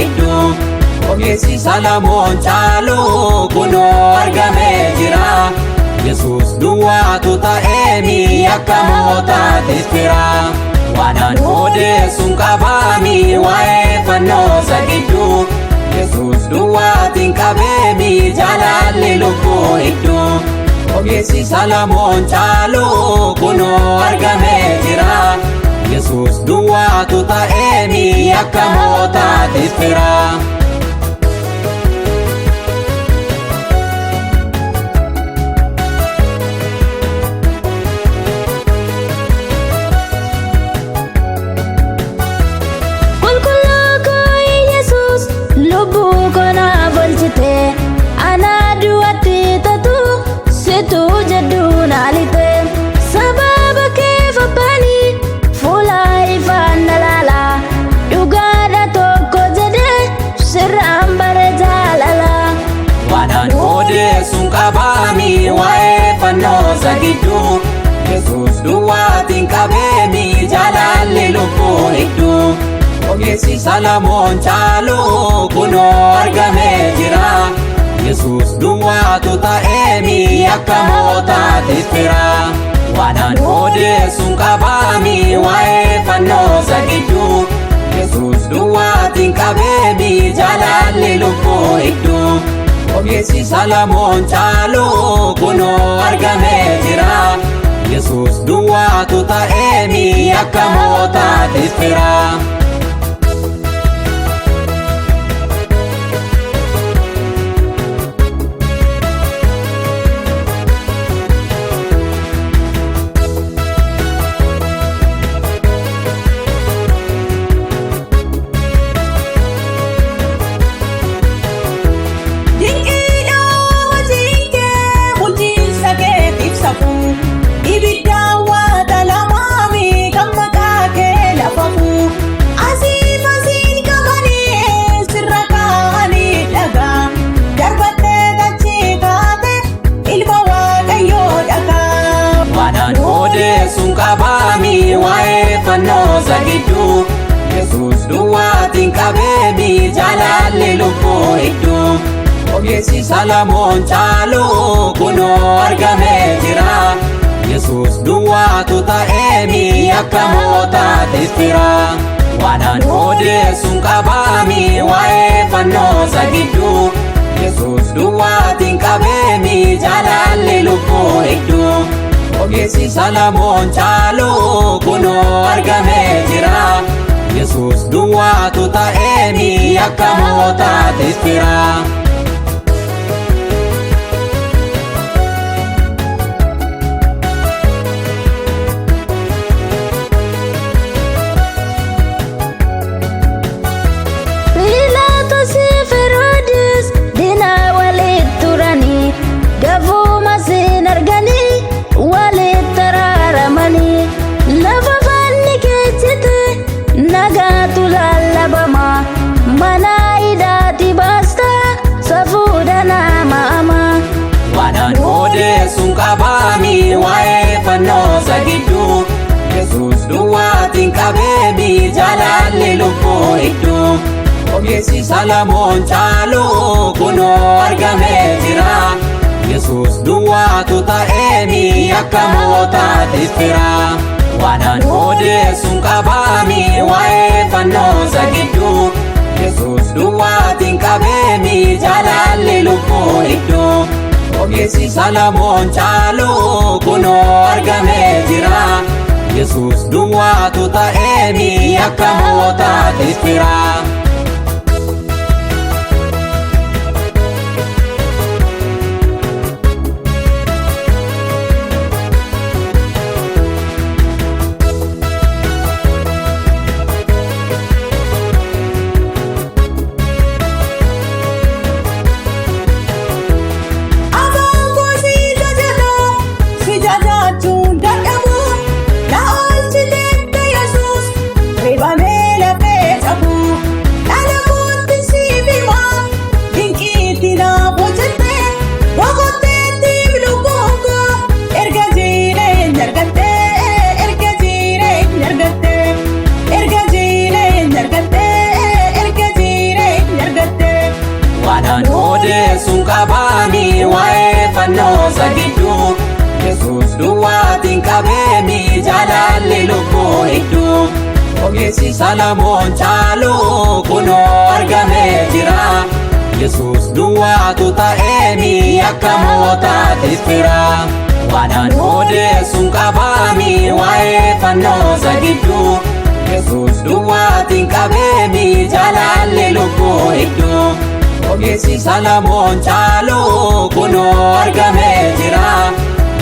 iddoo ogeessi Salamoon caalu kunoo argamee jira. Yesuus duwwaatu ta'ee akka mootaattis fira. Waanaan odeessuun qabaami waa'ee fannoo isa gidduu. Yesuus duwwaatiin qabee jaalalli lubbuu iddoo ogeessi Salamoon caalu kunoo argamee jira. Yesuus duwwaatu ta'ee akka mootaattis fira. Waa'ee fannoo isa gidduu Yesuus duwwaatiin qabee jaalalli lubbuu iddoo ogeessi Salamoon caalu kunoo argamee jira. Yesuus duwwaatu ta'ee akka mootaattis fira. Waanaan odeessuun qabaami waa'ee fannoo isa gidduu Yesuus duwwaatiin qabee jaalalli lubbuu iddoo ogeessi Salamoon caalu kunoo argamee jira. Yesuus duwwaatu ta'ee akka mootaattis fira. Waa'ee fannoo isa gidduu Yesuus duwwaatiin qabee jaalalli lubbuu iddoo ogeessi Salamoon caalu kunoo argamee jira. Yesuus duwwaatu ta'ee akka mootaattis fira. Waanaan odeessuun qabaami waa'ee fannoo isa gidduu Yesuus duwwaatiin qabee jaalalli lubbuu iddoo ogeessi Salamoon caalu kunoo argamee jira. Yesuus duwwaatu ta'ee akka mootaattis fira. Waa'ee fannoo isa gidduu Yesuus duwwaatiin qabee jaalalli lubbuu iddoo ogeessi Salamoon caalu kunoo argamee jira. Yesuus duwwaatu ta'ee akka mootaattis fira. Waanaan odeessuun qabaami waa'ee fannoo isa gidduu Yesuus duwwaatiin qabee jaalalli lubbuu iddoo ogeessi Salamoon caalu kunoo argamee jira. Yesuus duwwaatu ta'ee akka mootaattis fira. ogeessi Salamoon caalu kunoo argamee jira. Yesuus duwwaatu ta'eemi akka mootaatiif fira. Waanaan odeessuun qabaami waa'ee fannoo gidduu. Yesuus duwwaatiin qabeemi jaalalli lubbuu hedduu. Ogeessi Salamoon caalu kunoo argamee jira.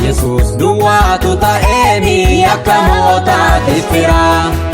Yesuus duwwaatu ta'eemi akka mootaatiif fira.